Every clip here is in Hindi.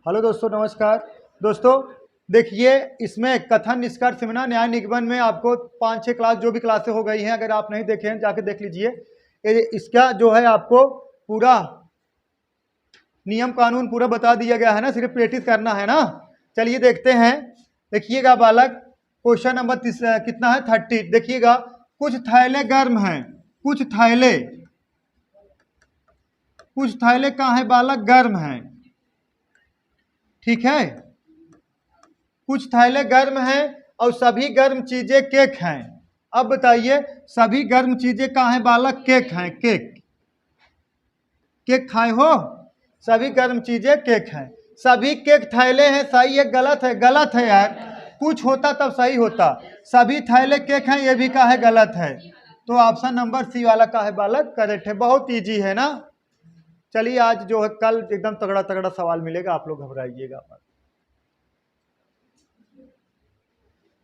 हेलो दोस्तों, नमस्कार। दोस्तों देखिए, इसमें कथन निष्कर्ष सेमिनार न्याय निगमन में आपको 5-6 क्लास जो भी क्लासें हो गई हैं, अगर आप नहीं देखे हैं जाके देख लीजिए। इसका जो है आपको पूरा नियम कानून पूरा बता दिया गया है ना, सिर्फ प्रैक्टिस करना है ना। चलिए देखते हैं। देखिएगा बालक, क्वेश्चन नंबर कितना है 30। देखिएगा, कुछ थैले गर्म हैं, कुछ थैले कहाँ है बालक, गर्म हैं। ठीक है, कुछ थैले गर्म हैं और सभी गर्म चीजें केक हैं। अब बताइए, सभी गर्म चीजें कहाँ हैं बालक, केक हैं। केक खाए हो, सभी गर्म चीजें केक हैं। सभी केक थैले हैं, सही है गलत है? गलत है यार, कुछ होता तब सही होता। सभी थैले केक हैं, ये भी का है गलत है। तो ऑप्शन नंबर सी वाला का है बालक करेक्ट है। बहुत इजी है ना। चलिए, आज जो है कल एकदम तगड़ा तगड़ा सवाल मिलेगा, आप लोग घबराइएगा मत।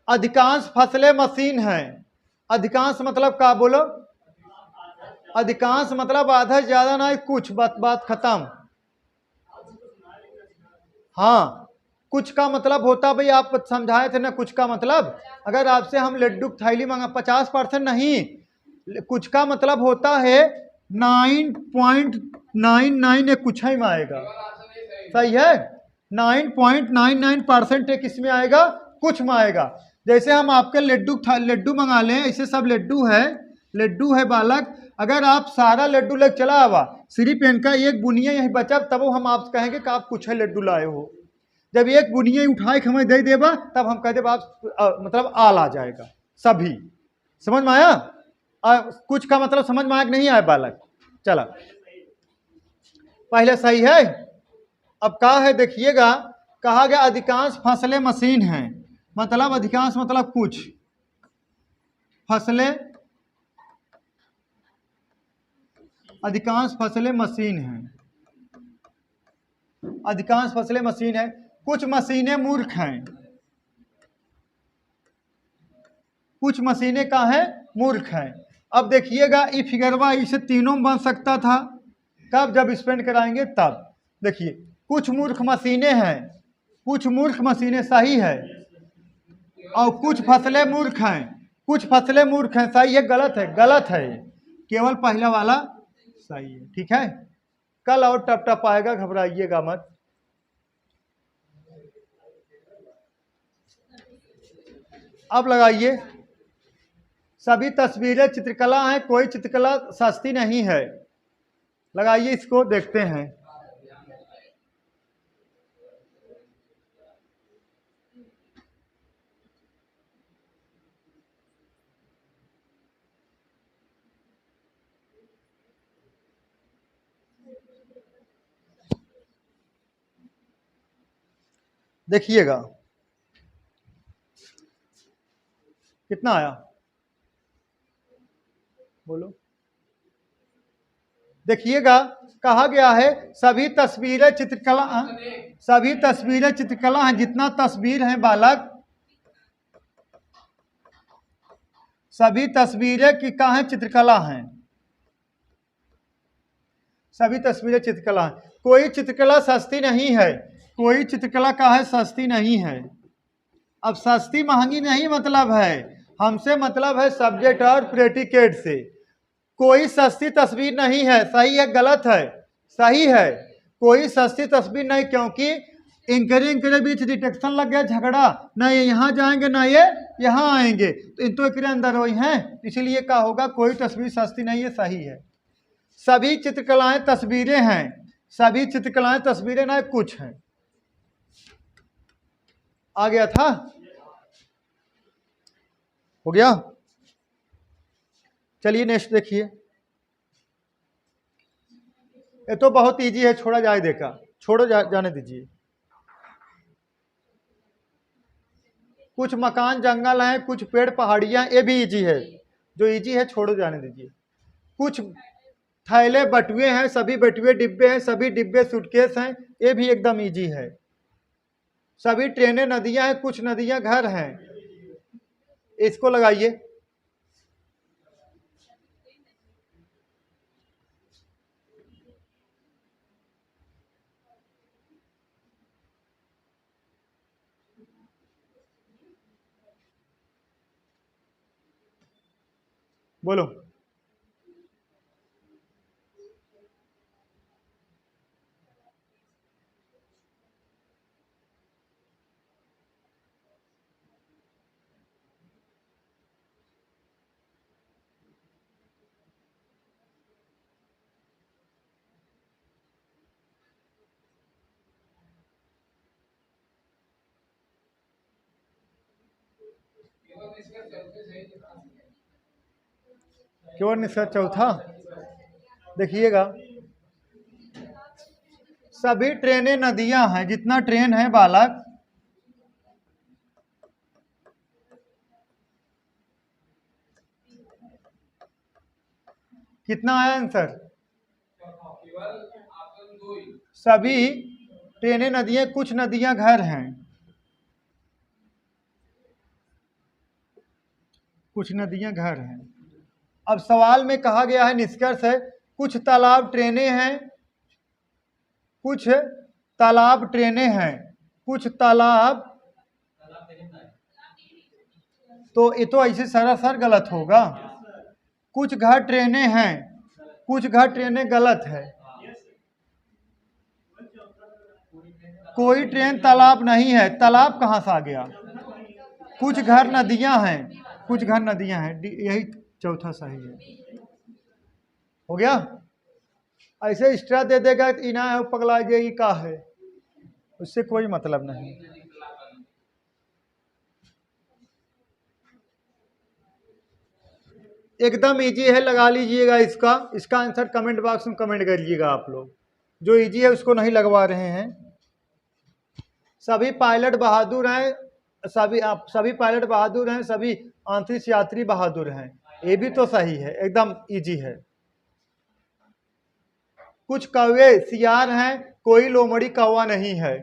अधिकांश फसलें मशीन हैं। अधिकांश मतलब क्या बोलो? अधिकांश मतलब आधा ज्यादा ना, कुछ बात खत्म। हाँ, कुछ का मतलब होता, भाई आप समझाए थे ना, कुछ का मतलब अगर आपसे हम लड्डू थैली मांगा 50% नहीं, कुछ का मतलब होता है 9.99 कुछ ही में आएगा। सही है, 9.99% एक इसमें आएगा, कुछ में आएगा। जैसे हम आपके लड्डू मंगा लें, ऐसे सब लड्डू है बालक। अगर आप सारा लड्डू लेकर चला आवा, सिर्फ इनका एक बुनिया यही बचा, तब हम आप कहेंगे कि आप कुछ है लड्डू लाए हो। जब एक बुनिया उठाए के हमें दे देबा, तब हम कह देब आप मतलब आल आ जाएगा। सभी समझ में आया? कुछ का मतलब समझ में आया कि नहीं आया बालक? चला, पहले सही है। अब कहा है, देखिएगा, कहा गया अधिकांश फसलें मशीन हैं। मतलब अधिकांश मतलब कुछ फसलें, अधिकांश फसलें मशीन हैं। अधिकांश फसलें मशीन है, कुछ मशीनें मूर्ख हैं। कुछ मशीनें का है मूर्ख हैं। अब देखिएगा, ये फिगरवा इसे तीनों में बन सकता था। कब? जब स्पेंड कराएंगे तब। देखिए, कुछ मूर्ख मशीनें हैं, कुछ मूर्ख मशीनें सही है, और कुछ फसलें मूर्ख हैं, कुछ फसलें मूर्ख हैं। सही है गलत है? गलत है, केवल पहला वाला सही है। ठीक है, कल और टप टप आएगा, घबराइएगा मत। अब लगाइए, सभी तस्वीरें चित्रकला हैं, कोई चित्रकला सस्ती नहीं है। लगाइए, इसको देखते हैं। देखिएगा कितना आया, बोलो। देखिएगा, कहा गया है सभी तस्वीरें चित्रकला, सभी तस्वीरें चित्रकला हैं। जितना तस्वीर है बालक, सभी तस्वीरें की कहाँ है, चित्रकला हैं। सभी तस्वीरें चित्रकला हैं। कोई चित्रकला सस्ती नहीं है, कोई चित्रकला का है सस्ती नहीं है। अब सस्ती महंगी नहीं मतलब है, हमसे मतलब है सब्जेक्ट और प्रेडिकेट से। कोई सस्ती तस्वीर नहीं है। सही है गलत है? सही है, कोई सस्ती तस्वीर नहीं, क्योंकि इंकरे के बीच डिटेक्शन लग गया, झगड़ा, ना ये यहाँ जाएंगे ना ये यहाँ आएंगे, तो इन तो एक अंदर हुई हैं, इसलिए क्या होगा, कोई तस्वीर सस्ती नहीं है। सही है, सभी चित्रकलाएं तस्वीरें हैं, सभी चित्रकलाएं तस्वीरें ना, कुछ हैं। आ गया था? हो गया? चलिए नेक्स्ट देखिए। ये तो बहुत इजी है, छोड़ा जाए देखा, छोड़ो जाने दीजिए। कुछ मकान जंगल हैं, कुछ पेड़ पहाड़ियां, ये भी इजी है। जो इजी है छोड़ो जाने दीजिए। कुछ थैले बटुए हैं, सभी बटुए डिब्बे हैं, सभी डिब्बे सूटकेस हैं, ये भी एकदम इजी है। सभी ट्रेनें नदियां हैं, कुछ नदियां घर हैं। इसको लगाइए। बोलो। क्यों निष्कर्ष चौथा देखिएगा, सभी ट्रेनें नदियां हैं, जितना ट्रेन है बालक, कितना आया आंसर? सभी ट्रेनें नदियां, कुछ नदियां घर हैं, कुछ नदियां घर हैं। अब सवाल में कहा गया है, निष्कर्ष है, कुछ तालाब ट्रेनें हैं, कुछ तालाब ट्रेनें हैं, कुछ तालाब, तो ये तो ऐसे सरासर गलत होगा। कुछ घर ट्रेनें हैं, कुछ घर ट्रेनें गलत है। कोई ट्रेन तालाब नहीं है, तालाब कहाँ से आ गया? कुछ घर नदियां हैं, कुछ घर नदियां हैं, यही चौथा सही है। हो गया? ऐसे एक्स्ट्रा दे देगा तो इना है पगला जाएगी का है, उससे कोई मतलब नहीं। एकदम इजी है, लगा लीजिएगा इसका। इसका आंसर कमेंट बॉक्स में कमेंट करिएगा आप लोग, जो इजी है उसको नहीं लगवा रहे हैं। सभी पायलट बहादुर हैं, सभी पायलट बहादुर हैं, सभी अंतरिक्ष यात्री बहादुर हैं, ये भी तो सही है, एकदम इजी है। कुछ कौवे सियार हैं, कोई लोमड़ी कौवा नहीं है,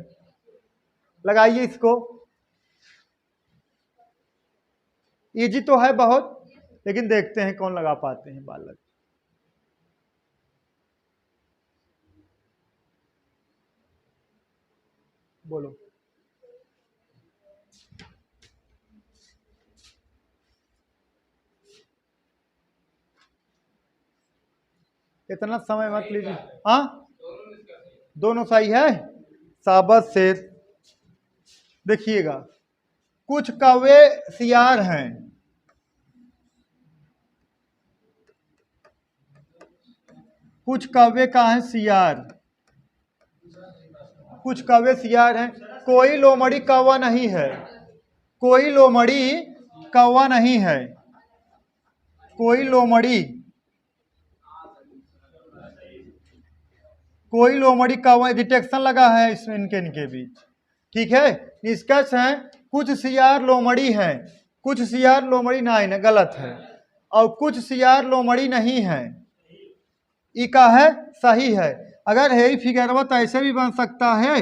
लगाइए इसको। इजी तो है बहुत, लेकिन देखते हैं कौन लगा पाते हैं बालक। बोलो। इतना समय मत लीजिए। हाँ, दोनों सही है, साबत से। देखिएगा, कुछ कौवे सियार हैं, कुछ कौवे का है सियार, कुछ कौवे सियार हैं, कोई लोमड़ी कौवा नहीं है, कोई लोमड़ी कौवा नहीं है, कोई लोमड़ी, कोई लोमड़ी कौवा, डिटेक्शन लगा है इसमें इनके बीच। ठीक है, निष्कर्ष है, कुछ सियार लोमड़ी हैं, कुछ सियार लोमड़ी नहीं, गलत है, और कुछ सियार लोमड़ी नहीं है, ई का है सही है। अगर है फिगरवा तो ऐसे भी बन सकता है,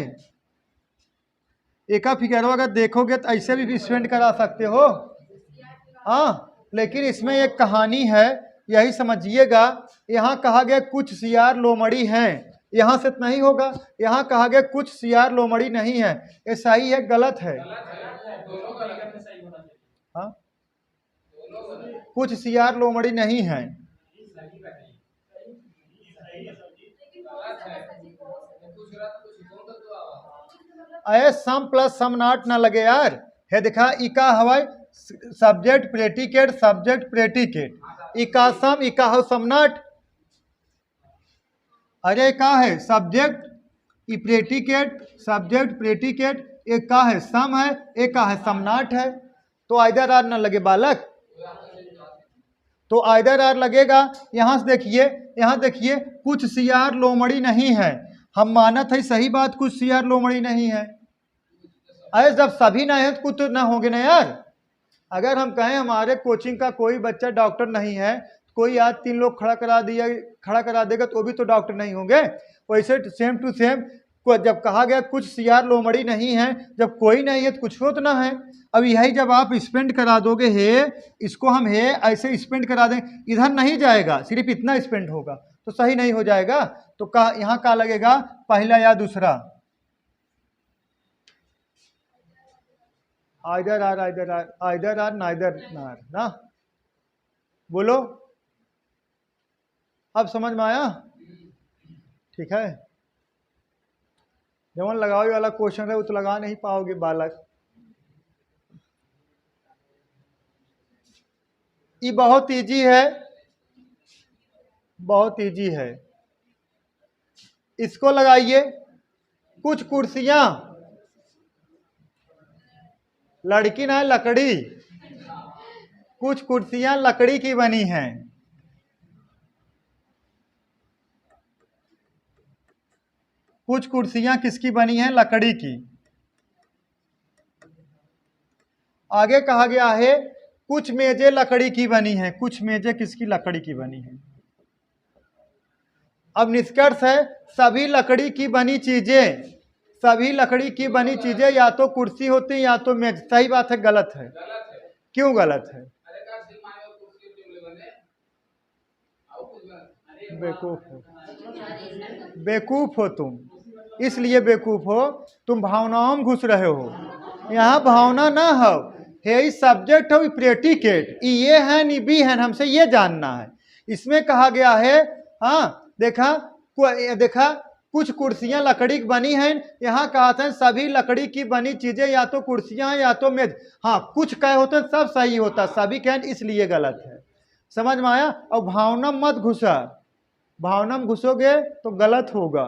एक फिगरवा अगर देखोगे तो ऐसे भी स्पेंड करा सकते हो। हाँ, लेकिन इसमें एक कहानी है, यही समझिएगा। यहाँ कहा गया कुछ सियार लोमड़ी हैं, यहाँ से नहीं होगा, यहाँ कहा गया कुछ सियार लोमड़ी नहीं है, ये सही है गलत है? हाँ, कुछ सियार लोमड़ी नहीं है, अरे सम प्लस सम नॉट ना लगे यार, है देखा इका हवाई सब्जेक्ट प्रेडिकेट, सब्जेक्ट प्रेडिकेट, इका सम इका हो सम नॉट। अरे का है सब्जेक्ट ई प्रेडिकेट, सब्जेक्ट प्रेडिकेट, एक का है सम है, एक का है सम नॉट है, तो आइदर आर ना लगे बालक, तो आइदर आर लगेगा। यहां से देखिए, यहां देखिए कुछ सियार लोमड़ी नहीं है, हम मानत है सही बात, कुछ सियार लोमड़ी नहीं है। अरे जब सभी ना है तो कुछ तो ना होंगे ना यार। अगर हम कहें हमारे कोचिंग का कोई बच्चा डॉक्टर नहीं है, कोई आज 3 लोग खड़ा करा देगा तो वो भी तो डॉक्टर नहीं होंगे। वैसे सेम टू सेम, जब कहा गया कुछ सियार लोमड़ी नहीं है, जब कोई नहीं है तो कुछ तो ना है। अब यही जब आप स्पेंड करा दोगे है, इसको हम है ऐसे स्पेंड करा दें, इधर नहीं जाएगा, सिर्फ इतना स्पेंड होगा तो सही नहीं हो जाएगा। तो का यहाँ का लगेगा, पहला या दूसरा? Either or, either or, either or, neither nor ना, बोलो। अब समझ में आया? ठीक है, जब लगाओ वाला क्वेश्चन है वो तो लगा नहीं पाओगे बालक। ये बहुत इजी है, बहुत इजी है। इसको लगाइए, कुछ कुर्सियां, लड़की ना लकड़ी, कुछ कुर्सियां लकड़ी की बनी हैं। कुछ कुर्सियां किसकी बनी हैं? लकड़ी की। आगे कहा गया है कुछ मेजें लकड़ी की बनी हैं। कुछ मेजें किसकी? लकड़ी की बनी हैं। अब निष्कर्ष है सभी लकड़ी की बनी चीजें, सभी लकड़ी की बनी चीजें या तो कुर्सी होती है या तो मेज। सही बात है? गलत है? क्यों गलत है? बेवकूफ हो, बेवकूफ हो तुम, इसलिए बेवकूफ हो, तुम भावनाओं में घुस रहे हो। यहाँ भावना ना हो, है सब्जेक्ट हो, प्रेडिकेट, ये है नी बी है, हमसे ये जानना है। इसमें कहा गया है, हाँ देखा, देखा कुछ कुर्सियां लकड़ी की बनी हैं। यहाँ कहा था सभी लकड़ी की बनी चीजें या तो कुर्सियां या तो मेज। हाँ, कुछ कहे होते सब सही होता, सभी कहे इसलिए गलत है। समझ में आया? और भावना मत घुसा, भावना में घुसोगे तो गलत होगा।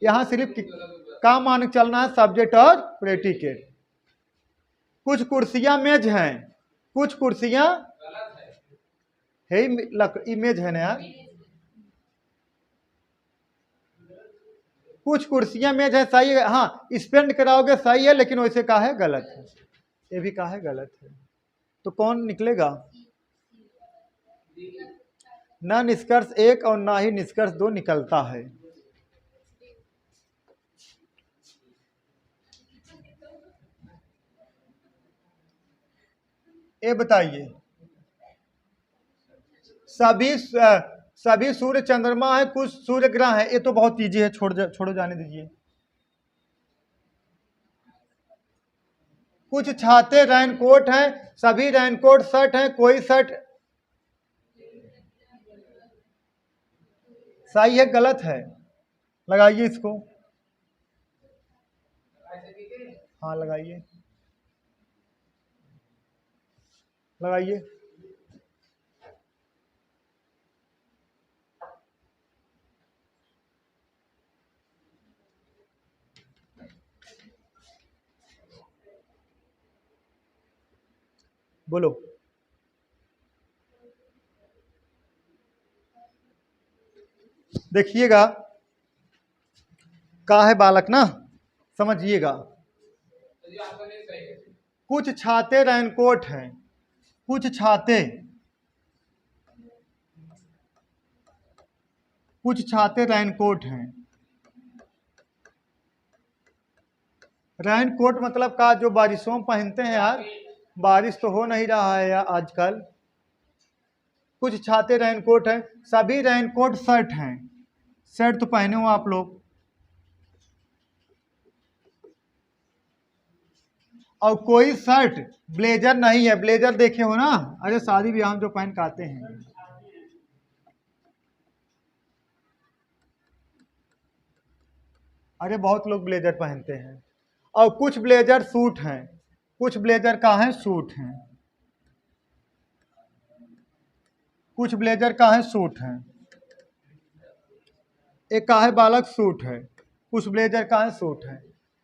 यहाँ सिर्फ काम मान चलना है, सब्जेक्ट और प्रेडिकेट। कुछ कुर्सियां मेज हैं, कुछ कुर्सियां है, इमेज है ना यार, कुछ कुर्सियां मेज है, सही है। हाँ, स्पेंड कराओगे सही है, लेकिन वैसे कहा है गलत है, ये भी कहा है गलत है। तो कौन निकलेगा? ना निष्कर्ष एक और ना ही निष्कर्ष दो निकलता है। ये बताइए, सभी सूर्य चंद्रमा है, कुछ सूर्य ग्रह है। ये तो बहुत इजी है, छोड़ो जाने दीजिए। कुछ छाते रेनकोट हैं, सभी रेनकोट शर्ट हैं, कोई शर्ट सही है गलत है? लगाइए इसको, हाँ लगाइए, लगाइए। बोलो। देखिएगा का है बालक ना, समझिएगा। कुछ छाते रेनकोट हैं, कुछ छाते, कुछ छाते रेनकोट हैं। रेनकोट मतलब का जो बारिशों में पहनते हैं यार, बारिश तो हो नहीं रहा है यार आजकल। कुछ छाते रेनकोट हैं, सभी रेनकोट शर्ट हैं। शर्ट तो पहने हो आप लोग, और कोई शर्ट ब्लेजर नहीं है। ब्लेजर देखे हो ना, अरे शादी ब्याह में जो पहन के आते हैं। अरे बहुत लोग ब्लेजर पहनते हैं। और कुछ ब्लेजर सूट हैं, कुछ ब्लेजर का है सूट हैं, कुछ ब्लेजर का है सूट हैं। एक का है बालक सूट है, कुछ ब्लेजर का है सूट है।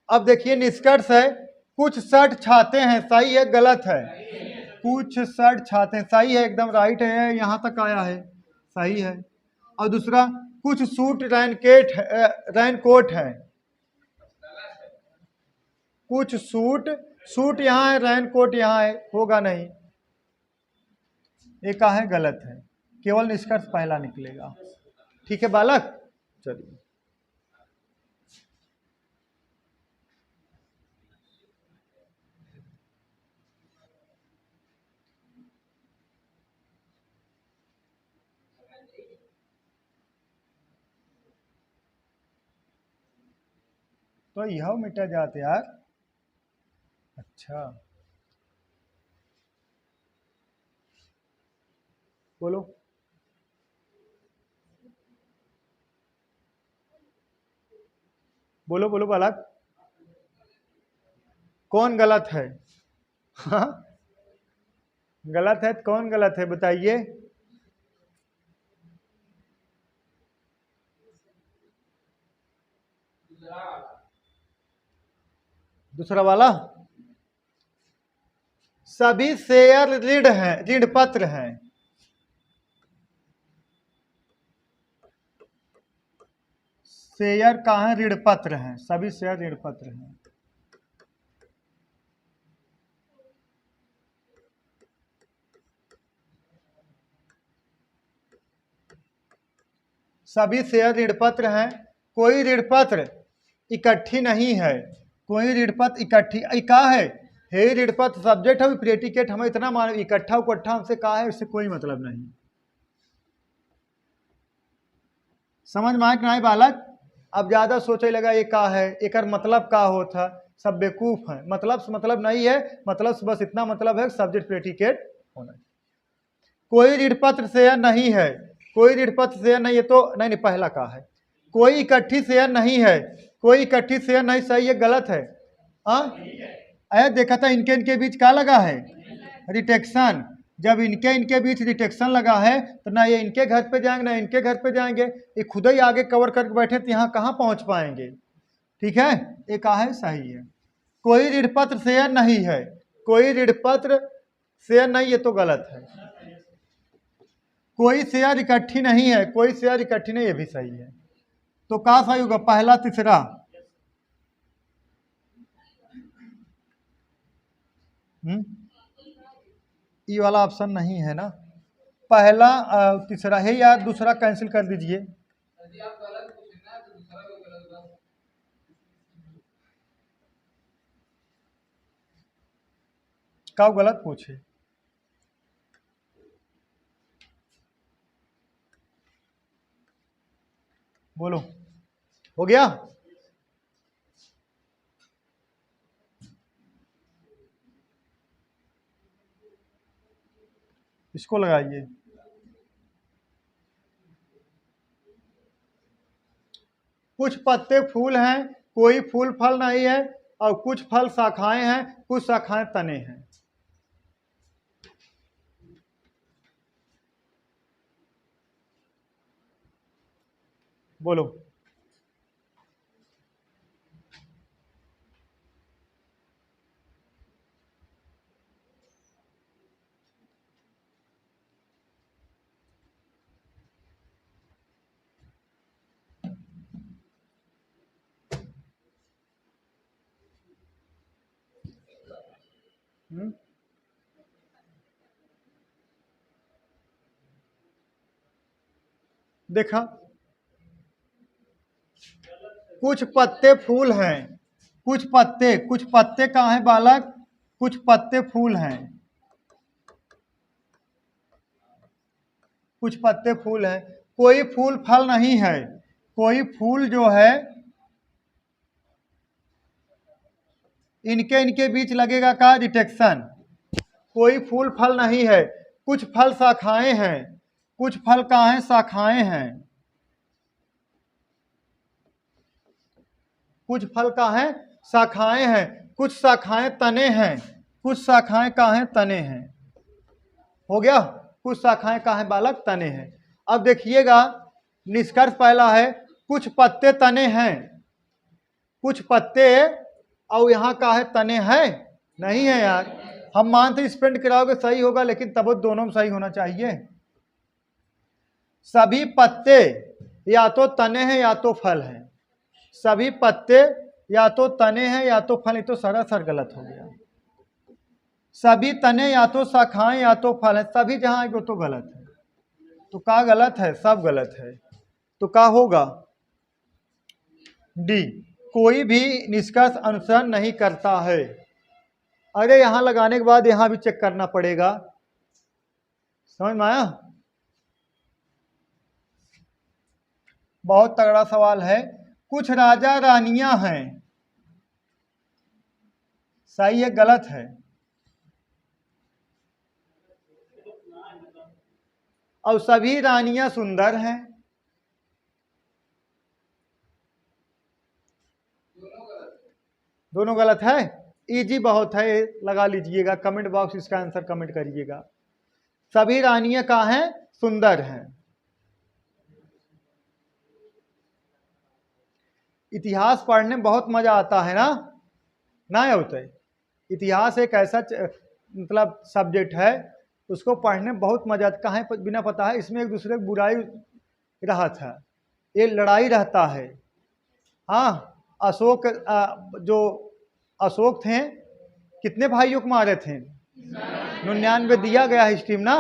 अब देखिए निष्कर्ष है कुछ शर्ट छाते हैं, सही है गलत है? कुछ शर्ट छाते हैं, सही है, एकदम राइट है, यहाँ तक आया है, सही है। और दूसरा, कुछ सूट रेनकोट है, कुछ सूट, सूट यहाँ है, रेनकोट यहाँ है, होगा नहीं, ये का है गलत है। केवल निष्कर्ष पहला निकलेगा। ठीक है बालक, चलिए। तो यह मिटा जाते यार। अच्छा, बोलो। बोलो बोलो बालक, कौन गलत है? हाँ, गलत है तो कौन गलत है बताइए? दूसरा वाला, सभी शेयर ऋण है, ऋण पत्र हैं। शेयर कहाँ है? ऋण पत्र हैं, सभी शेयर ऋण पत्र हैं। सभी शेयर ऋण पत्र हैं, कोई ऋण पत्र इकट्ठी नहीं है, कोई ऋण पत्र इकट्ठी का है ऋण पत्र सब्जेक्ट है, प्रेडिकेट हमें इतना मान, इकट्ठा उकट्ठा हमसे कहा है, इससे कोई मतलब नहीं। समझ में आए कि नहीं बालक? अब ज्यादा सोचे लगा ये का है, एक मतलब का होता, सब बेवकूफ है, मतलब से मतलब नहीं है, मतलब से बस इतना मतलब है सब्जेक्ट प्रेडिकेट होना। कोई ऋण पत्र शेयर नहीं है, कोई ऋण पत्र शेयर नहीं है, तो नहीं पहला का है, कोई इकट्ठी शेयर नहीं है, कोई इकट्ठी शेयर नहीं, सही है गलत है? हाँ, देखा था इनके इनके बीच क्या लगा है? रिटेक्शन। जब इनके इनके बीच रिटेक्शन लगा है तो ना ये इनके घर पे जाएंगे ना इनके घर पे जाएंगे, ये खुद ही आगे कवर करके बैठे तो यहाँ कहाँ पहुंच पाएंगे? ठीक है, ये का है? सही है। कोई ऋण पत्र शेयर नहीं है, कोई ऋण पत्र शेयर नहीं, ये तो गलत है। कोई शेयर इकट्ठी नहीं है, कोई शेयर इकट्ठी नहीं, ये भी सही है। तो का सही होगा? पहला तीसरा। ये वाला ऑप्शन नहीं है ना, पहला तीसरा है यार, दूसरा कैंसिल कर दीजिए। क्या गलत पूछे? बोलो, हो गया? इसको लगाइए। कुछ पत्ते फूल हैं, कोई फूल फल नहीं है, और कुछ फल शाखाएं हैं, कुछ शाखाएं तने हैं। बोलो। देखा, कुछ पत्ते फूल हैं, कुछ पत्ते कहाँ हैं बालक? कुछ पत्ते फूल हैं, कुछ पत्ते फूल हैं, कोई फूल फल नहीं है, कोई फूल जो है इनके इनके बीच लगेगा का? डिटेक्शन। कोई फूल फल नहीं है, कुछ फल शाखाएं हैं, कुछ फल कहाँ हैं? शाखाएं हैं। कुछ फल कहाँ हैं? शाखाएं हैं, कुछ शाखाएं तने हैं, कुछ शाखाएं कहाँ हैं? तने हैं। हो गया? कुछ शाखाएं कहाँ हैं बालक? तने हैं। अब देखिएगा, निष्कर्ष पहला है कुछ पत्ते तने हैं, कुछ पत्ते, और यहाँ का है तने हैं नहीं है यार। हम मानते स्पेंड कराओगे सही होगा, लेकिन तब दोनों में सही होना चाहिए। सभी पत्ते या तो तने हैं या तो फल हैं, सभी पत्ते या तो तने हैं या तो फल, तो सरासर गलत हो गया। सभी तने या तो शाखाएं या तो फल है, सभी जहां आएगा तो गलत है। तो का गलत है? सब गलत है। तो का होगा? डी, कोई भी निष्कर्ष अनुसरण नहीं करता है। अरे यहां लगाने के बाद यहां भी चेक करना पड़ेगा। समझ में आया? बहुत तगड़ा सवाल है। कुछ राजा रानियां हैं, सही है गलत है? और सभी रानियां सुंदर हैं, दोनों गलत है। इजी बहुत है, लगा लीजिएगा कमेंट बॉक्स, इसका आंसर कमेंट करिएगा। सभी रानियां कहाँ हैं? सुंदर हैं। इतिहास पढ़ने में बहुत मजा आता है ना होता है। इतिहास एक ऐसा मतलब सब्जेक्ट है, उसको पढ़ने में बहुत मजा आता। कहाँ बिना पता है, इसमें एक दूसरे की बुराई रहा था, ये लड़ाई रहता है। हाँ, अशोक जो अशोक थे, कितने भाइयों को मारे थे? 99 दिया गया हिस्ट्री में ना,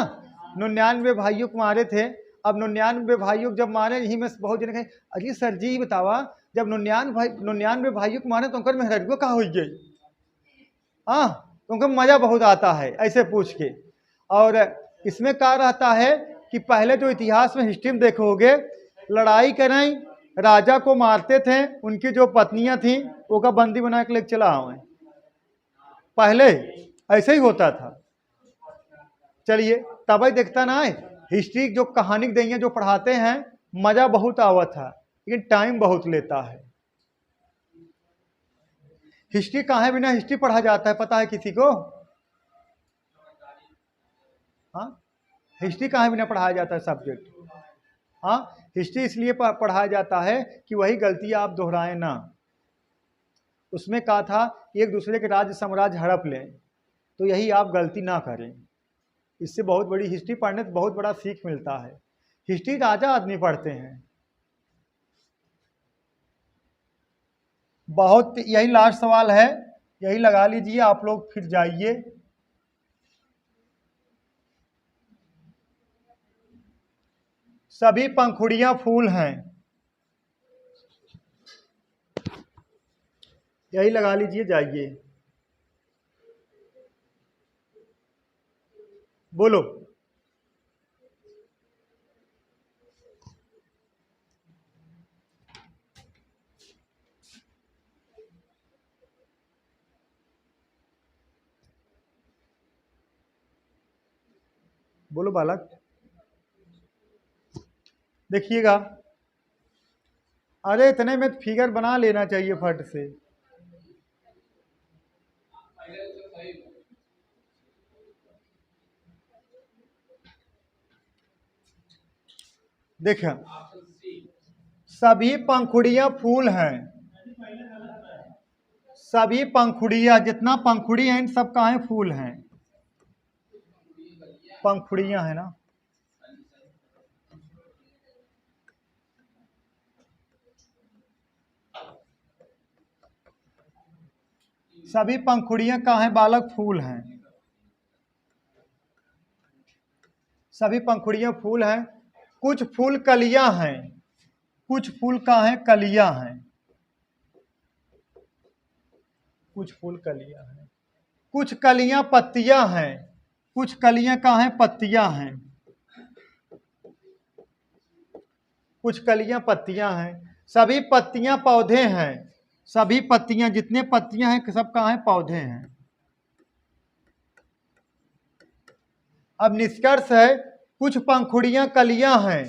99 भाइयों को मारे थे। अब 99 भाइयों को जब मारे, यही में बहुत जने कहे अरे सर जी बतावा, जब 99 भाइयों को मारे तो उनकर मेहरबियो कहाँ हो गई? हाँ, तो उनको मजा बहुत आता है ऐसे पूछ के। और इसमें क्या रहता है कि पहले जो इतिहास में हिस्ट्री में देखोगे, लड़ाई करें, राजा को मारते थे, उनकी जो पत्नियां थी वो का बंदी बना के लेके चला आवे। पहले ऐसे ही होता था। चलिए तब ही देखता ना है, हिस्ट्री जो कहानी देंगे जो पढ़ाते हैं, मजा बहुत आवत था, लेकिन टाइम बहुत लेता है। हिस्ट्री कहाँ है बिना हिस्ट्री पढ़ा जाता है, पता है किसी को? हाँ, हिस्ट्री कहाँ है बिना पढ़ाया जाता है सब्जेक्ट? हाँ, हिस्ट्री इसलिए पढ़ाया जाता है कि वही गलती आप दोहराएं ना। उसमें कहा था एक दूसरे के राज्य साम्राज्य हड़प लें, तो यही आप गलती ना करें। इससे बहुत बड़ी हिस्ट्री पढ़ने से बहुत बड़ा सीख मिलता है। हिस्ट्री राजा आदमी पढ़ते हैं। बहुत, यही लास्ट सवाल है, यही लगा लीजिए आप लोग, फिर जाइए। सभी पंखुड़ियां फूल हैं, यही लगा लीजिए, जाइए। बोलो। बोलो बालक। देखिएगा, अरे इतने में फिगर बना लेना चाहिए फट से। देखिए, सभी पंखुड़ियां फूल हैं, सभी पंखुड़ियां, जितना पंखुड़ी हैं इन सब कहाँ हैं? फूल हैं, पंखुड़ियां है ना। सभी पंखुड़ियां कहाँ हैं बालक? फूल हैं। सभी पंखुड़ियां फूल हैं। कुछ फूल कलियां हैं, कुछ फूल कहाँ हैं? कलियां हैं, कुछ फूल कलियां हैं। कुछ कलियां पत्तियां हैं, कुछ कलियां कहाँ हैं? पत्तियां हैं, कुछ कलियां पत्तियां हैं। सभी पत्तियां पौधे हैं, सभी पत्तियां, जितने पत्तियां हैं सब कहाँ हैं? पौधे हैं। अब निष्कर्ष है, कुछ पंखुड़ियां कलियां हैं,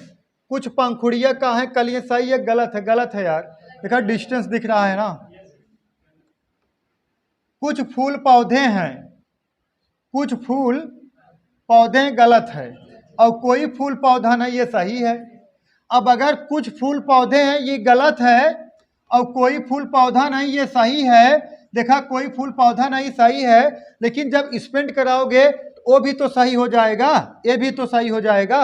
कुछ पंखुड़ियां कहाँ हैं? कलियां। सही है गलत है? गलत है यार, देखा डिस्टेंस दिख रहा है ना। कुछ फूल पौधे हैं, कुछ फूल पौधे गलत है, और कोई फूल पौधा नहीं, ये सही है। अब अगर कुछ फूल पौधे हैं ये गलत है, और कोई फूल पौधा नहीं ये सही है, देखा कोई फूल पौधा नहीं सही है, लेकिन जब स्पेंड कराओगे वो भी तो सही हो जाएगा, ये भी तो सही हो जाएगा।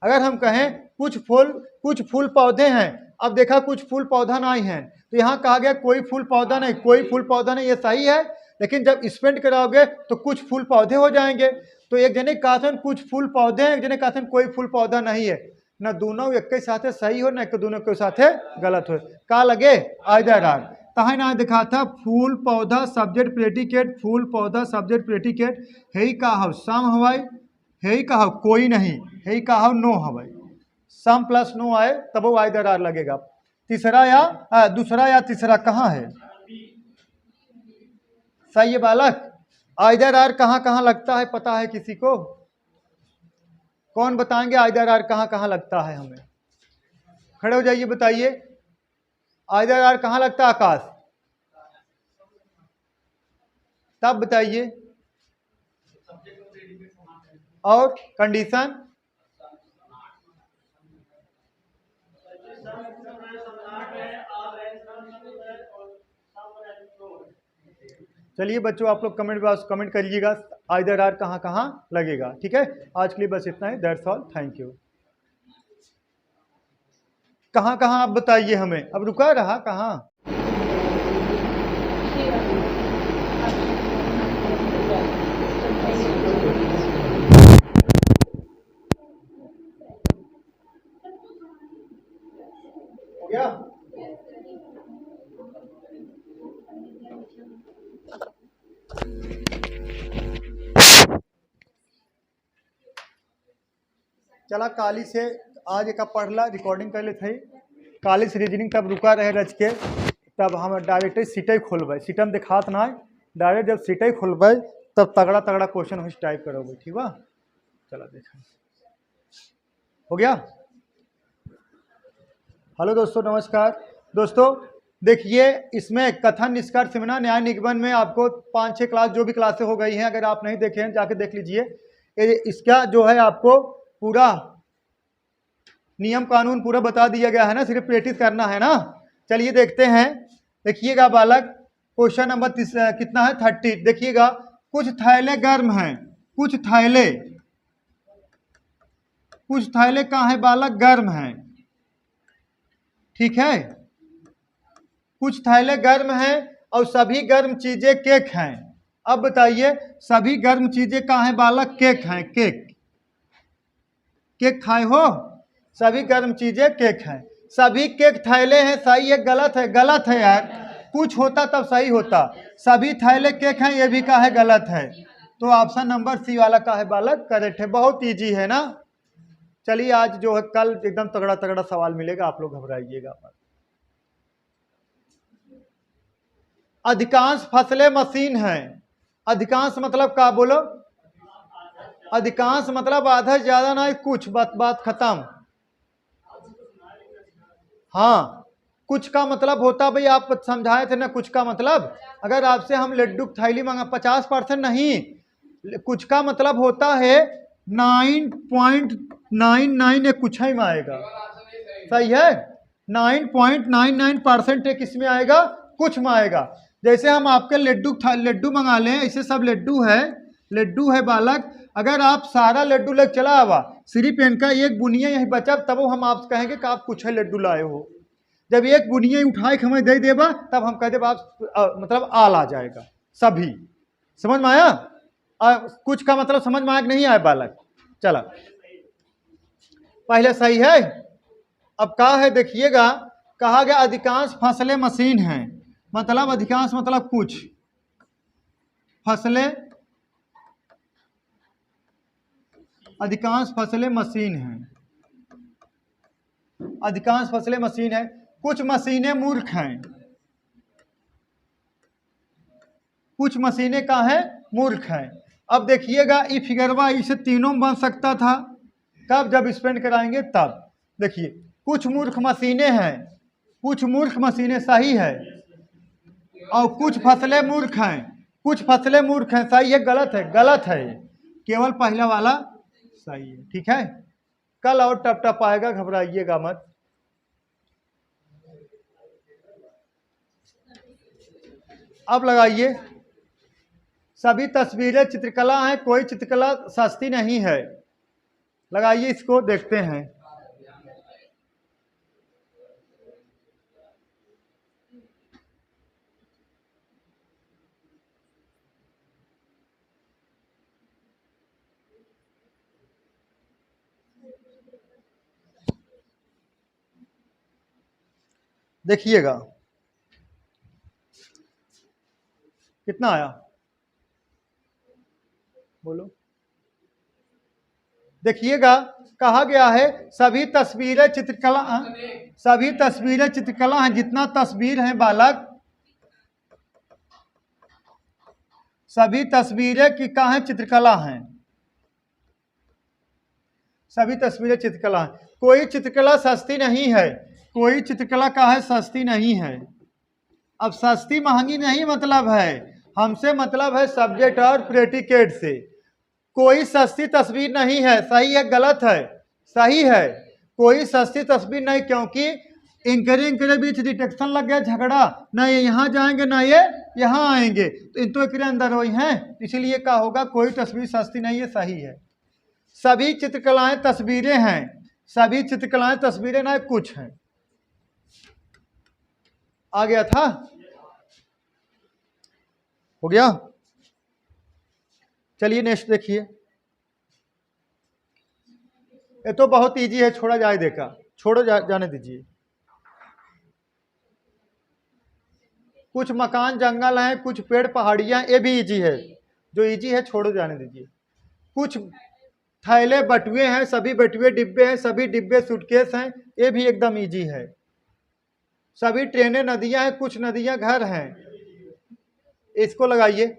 अगर हम कहें कुछ फूल पौधे हैं, अब देखा कुछ फूल पौधा नहीं है, तो यहाँ कहा गया कोई फूल पौधा नहीं, कोई फूल पौधा नहीं, ये सही है, लेकिन जब स्पेंड कराओगे तो कुछ फूल पौधे हो जाएंगे। तो एक जने कहा था कुछ फूल पौधे हैं, एक जने कहा था कोई फूल पौधा नहीं है, न दोनों एक के साथ सही हो, न एक दोनों के साथ गलत हो। का लगे आइदर आर, ताहे ना दिखा था फूल पौधा सब्जेक्ट प्रेडिकेट, फूल पौधा सब्जेक्ट प्रेडिकेट, है का हव सम हवाई, है का हव कोई नहीं, है का हव नो हवाई। सम प्लस नो आए तब वो आइदर आर लगेगा। तीसरा या दूसरा या तीसरा कहाँ है? सही है बालक। आइदर आर कहाँ कहाँ लगता है पता है किसी को? कौन बताएंगे आइदर आर कहाँ कहाँ लगता है? हमें खड़े हो जाइए बताइए, आइदर आर कहाँ लगता है? आकाश, तब बताइए। और कंडीशन चलिए बच्चों, आप लोग कमेंट करिएगा आइदर आर कहाँ कहाँ लगेगा। ठीक है, आज के लिए बस इतना ही। That's all, thank you. कहाँ कहाँ आप बताइए हमें, अब रुका रहा कहाँ। हो गया? चला काली से आज एक पढ़ला रिकॉर्डिंग कर ले थे काली से रीजनिंग, तब रुका रहे रच के, तब हम डायरेक्ट सीटें खोलबे, सीट में दिखात ना डायरेक्ट जब सीटें खोलबे तब तगड़ा तगड़ा क्वेश्चन हो टाइप करोगे। ठीक बा, चला देखा हो गया। हेलो दोस्तों, नमस्कार दोस्तों। देखिए इसमें कथन निष्कर्ष सेमिनार न्याय निगमन में आपको 5-6 क्लास जो भी क्लासें हो गई हैं, अगर आप नहीं देखे हैं जाके देख लीजिए। इसका जो है आपको पूरा नियम कानून पूरा बता दिया गया है ना, सिर्फ प्रैक्टिस करना है ना। चलिए देखते हैं। देखिएगा बालक, क्वेश्चन नंबर कितना है 30। देखिएगा, कुछ थैले गर्म हैं, कुछ थैले कहाँ है बालक, गर्म हैं। ठीक है, कुछ थैले गर्म हैं और सभी गर्म चीजें केक हैं। अब बताइए सभी गर्म चीजें कहाँ है बालक, केक हैं। केक खाए हो, सभी गर्म चीजें केक हैं। सभी केक थैले हैं, सही है गलत है? गलत है यार, कुछ होता तब सही होता। सभी थैले केक हैं, ये भी का है गलत है। तो ऑप्शन नंबर सी वाला का है बालक करेक्ट है। बहुत इजी है ना। चलिए आज जो है, कल एकदम तगड़ा तगड़ा सवाल मिलेगा, आप लोग घबराइएगा। अधिकांश फसलें मशीन हैं। अधिकांश मतलब क्या बोलो? अधिकांश मतलब आधा ज्यादा ना, कुछ बात खत्म। हाँ, कुछ का मतलब होता, भाई आप समझाए थे ना, कुछ का मतलब अगर आपसे हम लड्डू थैली मांगा 50% नहीं, कुछ का मतलब होता है 9.99 कुछ ही में आएगा। सही है, 9.99% किस में आएगा, कुछ में आएगा। जैसे हम आपके लड्डू मंगा लें, ऐसे सब लड्डू है बालक। अगर आप सारा लड्डू लेकर चला आवा, सिर्फ इनका एक बुनिया यही बचा, तब हम आप कहेंगे कि आप कुछ है लड्डू लाए हो। जब एक बुनिया उठाए हमें दे देबा, तब हम कह देबा आप मतलब आल आ जाएगा। सभी समझ में आया? कुछ का मतलब समझ में आया कि नहीं आया बालक? चला, पहले सही है। अब क्या है देखिएगा, कहा गया अधिकांश फसलें मशीन हैं, मतलब अधिकांश मतलब कुछ फसलें, अधिकांश फसलें मशीन हैं। अधिकांश फसलें मशीन है, कुछ मशीनें मूर्ख हैं। कुछ मशीनें का है, मूर्ख हैं। अब देखिएगा ये फिगरवा इसे तीनों में बन सकता था, कब? जब स्पेंड कराएंगे तब। देखिए कुछ मूर्ख मशीनें हैं, कुछ मूर्ख मशीनें सही है, और कुछ फसलें मूर्ख हैं, कुछ फसलें मूर्ख हैं। सही है गलत है? गलत है, केवल पहला वाला सही है। ठीक है, कल और टप आएगा, घबराइएगा मत। अब लगाइए, सभी तस्वीरें चित्रकला हैं, कोई चित्रकला सस्ती नहीं है। लगाइए इसको, देखते हैं। देखिएगा कितना आया, बोलो। देखिएगा कहा गया है सभी तस्वीरें चित्रकला, सभी तस्वीरें चित्रकला हैं। जितना तस्वीर है बालक, सभी तस्वीरें की कहाँ है, चित्रकला हैं। सभी तस्वीरें चित्रकला हैं। कोई चित्रकला सस्ती नहीं है, कोई चित्रकला का है सस्ती नहीं है। अब सस्ती महंगी नहीं मतलब है, हमसे मतलब है सब्जेक्ट और प्रेडिकेट से। कोई सस्ती तस्वीर नहीं है, सही है गलत है? सही है, कोई सस्ती तस्वीर नहीं, क्योंकि इंकरे इंकरे बीच डिटेक्शन लग गया, झगड़ा, ना ये यहाँ जाएंगे ना ये यहाँ आएंगे, तो इन तो एक अंदर वही हैं, इसीलिए क्या होगा, कोई तस्वीर सस्ती नहीं है, सही है। सभी चित्रकलाएं तस्वीरें हैं, सभी चित्रकलाएं तस्वीरें ना कुछ हैं। आ गया था, हो गया। चलिए नेक्स्ट देखिए, ये तो बहुत इजी है, छोड़ा जाए, देखा छोड़ो जाने दीजिए। कुछ मकान जंगल हैं, कुछ पेड़ पहाड़ियां, ये भी इजी है, जो इजी है छोड़ो जाने दीजिए। कुछ थैले बटुए हैं, सभी बटुए डिब्बे हैं, सभी डिब्बे सूटकेस हैं, ये भी एकदम इजी है। सभी ट्रेनें नदियां हैं, कुछ नदियां घर हैं, इसको लगाइए।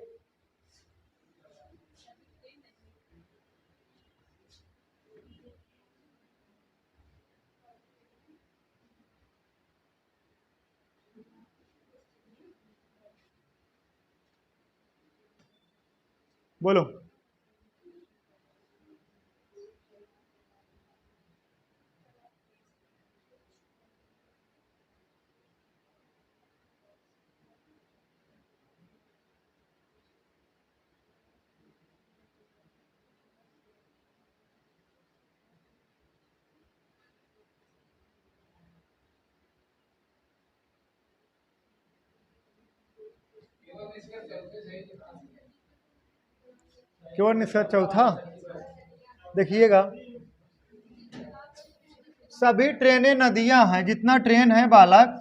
बोलो। क्यों निष्कर्ष चौथा देखिएगा, सभी ट्रेनें नदियां हैं, जितना ट्रेन है बालक,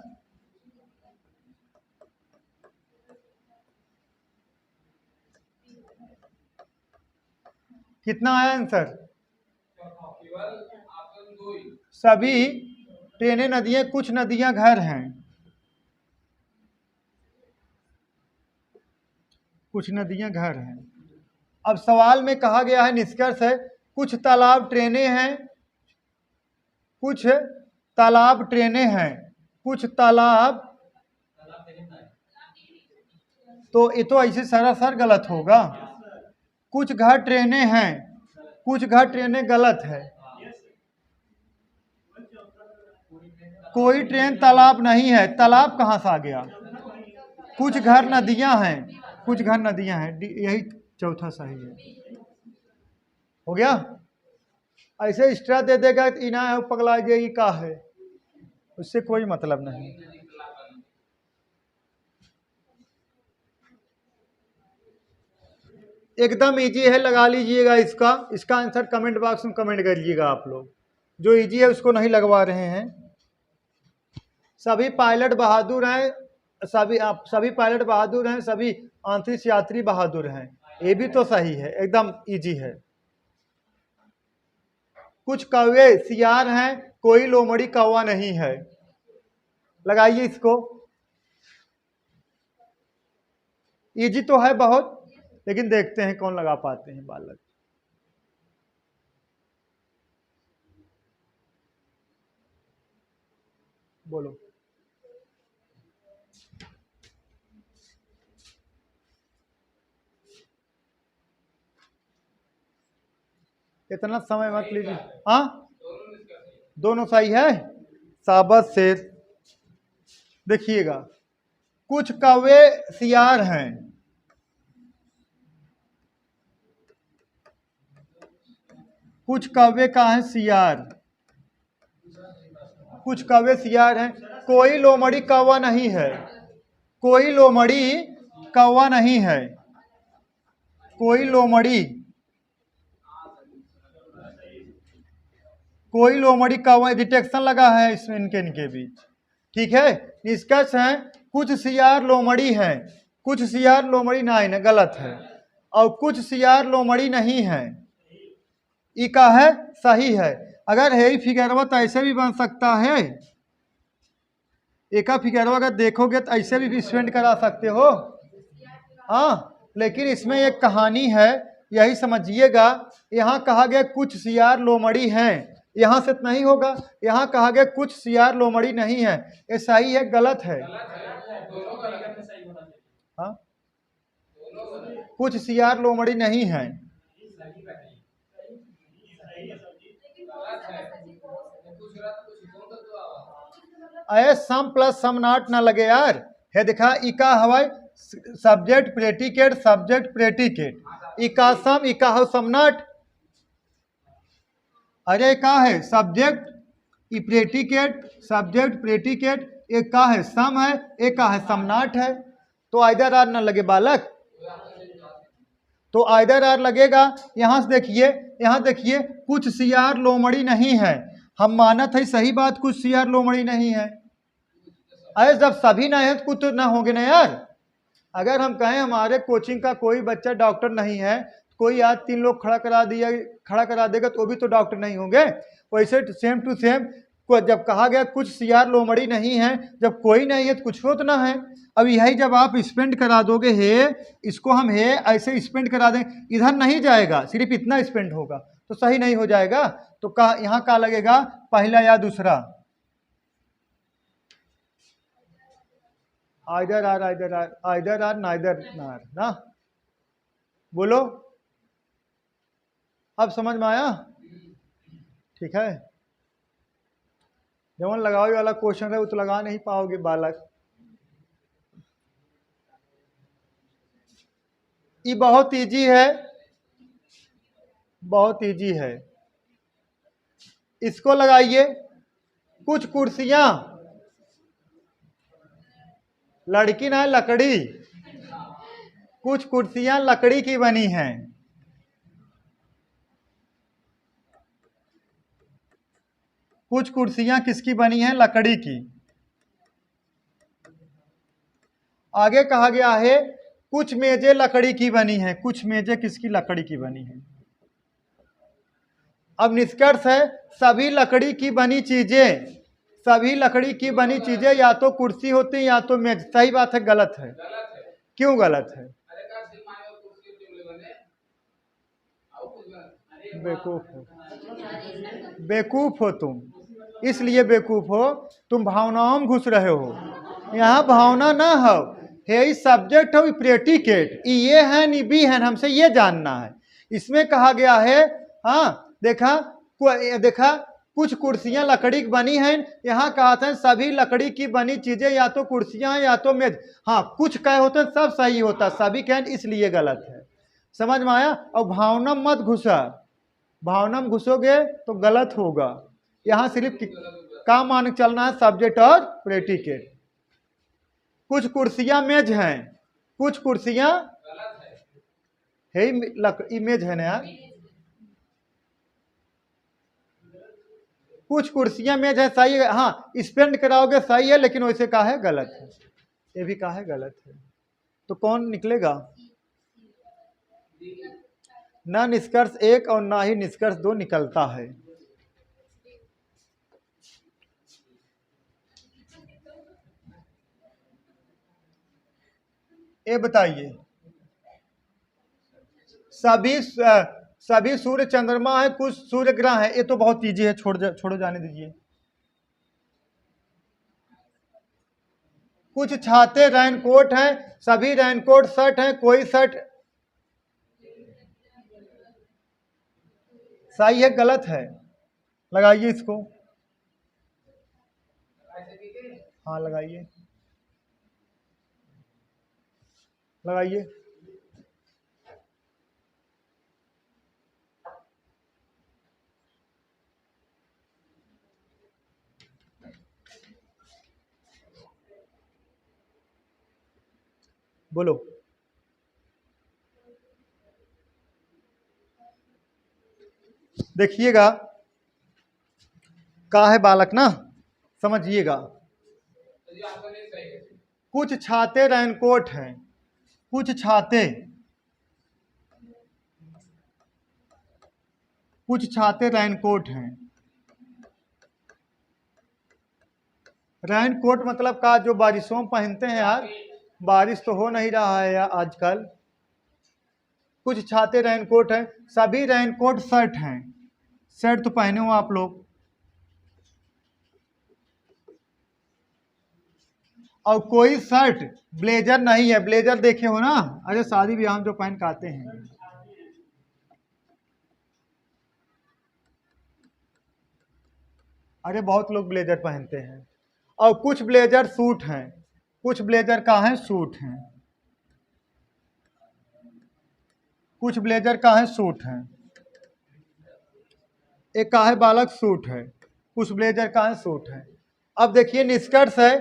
कितना आया आंसर? सभी ट्रेनें नदियां, कुछ नदियां घर हैं, कुछ नदियां घर हैं। अब सवाल में कहा गया है, निष्कर्ष है, कुछ तालाब ट्रेनें हैं, कुछ तालाब ट्रेनें हैं, कुछ तालाब, तो ये तो ऐसे सरासर गलत होगा। कुछ घर ट्रेनें हैं, कुछ घर ट्रेनें गलत है। कोई ट्रेन तालाब नहीं है, तालाब कहाँ से आ गया? कुछ घर नदियां हैं, कुछ घर नदियां हैं, यही चौथा सही है। हो गया। ऐसे एक्स्ट्रा दे देगा तो इना है पगला जाएगी, का है, उससे कोई मतलब नहीं। एकदम इजी है, लगा लीजिएगा इसका। इसका आंसर कमेंट बॉक्स में कमेंट करिएगा आप लोग, जो इजी है उसको नहीं लगवा रहे हैं। सभी पायलट बहादुर हैं, सभी पायलट बहादुर हैं, सभी अंतरिक्ष यात्री बहादुर हैं, ये भी तो सही है, एकदम इजी है। कुछ कौवे सियार हैं, कोई लोमड़ी कौवा नहीं है, लगाइए इसको। इजी तो है बहुत, लेकिन देखते हैं कौन लगा पाते हैं बालक। बोलो। इतना समय मत लीजिए। हाँ, दोनों सही है, साबत से देखिएगा। कुछ कौवे सियार हैं, कुछ कौवे का है सियार, कुछ कौवे सियार हैं, कोई लोमड़ी कौवा नहीं है, कोई लोमड़ी कौवा नहीं है, कोई लोमड़ी, कोई लोमड़ी कौवा, डिटेक्शन लगा है इसमें इनके बीच, ठीक है। निष्कर्ष है, कुछ सियार लोमड़ी हैं, कुछ सियार लोमड़ी नहीं, गलत है, और कुछ सियार लोमड़ी नहीं है, ई का है सही है। अगर है फिगरवा तो ऐसे भी बन सकता है, एक फिगरवा अगर देखोगे तो ऐसे भी स्पेंड करा सकते हो, हाँ, लेकिन इसमें एक कहानी है, यही समझिएगा। यहाँ कहा गया कुछ सियार लोमड़ी हैं, यहाँ से नहीं होगा, यहाँ कहा गया कुछ सियार लोमड़ी नहीं है, ये सही है गलत है? हाँ, कुछ सियार लोमड़ी नहीं है। अरे सम प्लस सम नॉट ना लगे यार। है दिखा इका हवाई सब्जेक्ट प्रेटिकेट इका सम इका हो सम नॉट। अरे का है सब्जेक्ट ई प्रेटिकेट एक का है सम है एक का है सम नॉट है। तो आइदर आर ना लगे बालक, तो आइदर आर लगेगा। यहाँ से देखिए, यहाँ देखिए कुछ सियार लोमड़ी नहीं है। हम मानत है सही बात, कुछ सियार लोमड़ी नहीं है। अरे जब सभी ना है तो कुछ तो ना होंगे ना यार। अगर हम कहें हमारे कोचिंग का कोई बच्चा डॉक्टर नहीं है, कोई आज 3 लोग खड़ा करा देगा तो भी तो डॉक्टर नहीं होंगे। वैसे सेम टू सेम जब कहा गया कुछ सियार लोमड़ी नहीं है, जब कोई नहीं है तो कुछ हो तो ना है। अब यही जब आप स्पेंड करा दोगे है, इसको हम है ऐसे स्पेंड करा दें, इधर नहीं जाएगा, सिर्फ इतना स्पेंड होगा तो सही नहीं हो जाएगा। तो यहाँ का लगेगा पहला या दूसरा। आइदर आर नाइदर नार ना। बोलो अब समझ में आया? ठीक है। जवन लगाओ वाला क्वेश्चन है वो तो लगा नहीं पाओगे बालक। ये बहुत इजी है, बहुत इजी है। इसको लगाइए। कुछ कुर्सियां, लड़की ना लकड़ी, कुछ कुर्सियां लकड़ी की बनी हैं। कुछ कुर्सियां किसकी बनी हैं? लकड़ी की। आगे कहा गया है कुछ मेजें लकड़ी की बनी हैं। कुछ मेजें किसकी? लकड़ी की बनी हैं। अब निष्कर्ष है सभी लकड़ी की बनी चीजें, सभी लकड़ी की बनी चीजें या तो कुर्सी होती या तो मेज। सही बात है? गलत है? क्यों गलत है? बेवकूफ हो, बेवकूफ हो तुम, इसलिए बेवकूफ हो। तुम भावनाओं में घुस रहे हो। यहाँ भावना ना हो, है सब्जेक्ट हो प्रेडिकेट, ये है नी बी है, हमसे ये जानना है। इसमें कहा गया है हाँ देखा कुछ कुर्सियां लकड़ी की बनी हैं। यहाँ कहा था सभी लकड़ी की बनी चीजें या तो कुर्सियां या तो मेज। हाँ कुछ कहे होते सब सही होता, सभी कहें इसलिए गलत है। समझ में आया? और भावना मत घुसा, भावना में घुसोगे तो गलत होगा। यहाँ सिर्फ का मान चलना है सब्जेक्ट और प्रेडिकेट। कुछ कुर्सियां मेज हैं, कुछ कुर्सियां है इमेज है ना यार। कुछ कुर्सियां मेज है, सही है। हाँ स्पेंड कराओगे सही है, लेकिन वैसे कहा है गलत है, ये भी कहा है गलत है। तो कौन निकलेगा? ना निष्कर्ष 1 और ना ही निष्कर्ष 2 निकलता है। ये बताइए सभी सूर्य चंद्रमा है, कुछ सूर्य ग्रह है। ये तो बहुत इजी है, छोड़ो जाने दीजिए। कुछ छाते रेनकोट हैं, सभी रेनकोट शर्ट हैं, कोई शर्ट सही है गलत है? लगाइए इसको। हाँ लगाइए, लगाइए। बोलो। देखिएगा का है बालक ना, समझिएगा। कुछ छाते रेनकोट हैं, कुछ छाते रेनकोट हैं। रेनकोट मतलब का जो बारिशों में पहनते हैं यार, बारिश तो हो नहीं रहा है यार आजकल। कुछ छाते रेनकोट हैं, सभी रेनकोट शर्ट हैं। शर्ट तो पहने हो आप लोग। और कोई शर्ट ब्लेजर नहीं है। ब्लेजर देखे हो ना, अरे शादी ब्याह में जो पहन के आते हैं। अरे बहुत लोग ब्लेजर पहनते हैं। और कुछ ब्लेजर सूट हैं, कुछ ब्लेजर का है सूट हैं, कुछ ब्लेजर का है सूट हैं, एक का है बालक सूट है, कुछ ब्लेजर का है सूट है। अब देखिए निष्कर्ष है,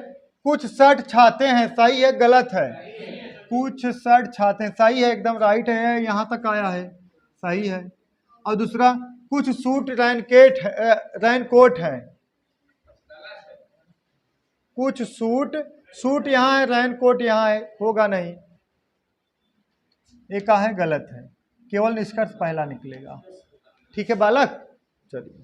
कुछ शर्ट छाते हैं, सही है गलत है? कुछ शर्ट छाते हैं, सही है, एकदम राइट है, यहाँ तक आया है, सही है। और दूसरा, कुछ सूट रेनकोट है, कुछ सूट यहाँ है, रेनकोट यहाँ है, होगा नहीं, ये का है गलत है। केवल निष्कर्ष पहला निकलेगा। ठीक है बालक, चलिए।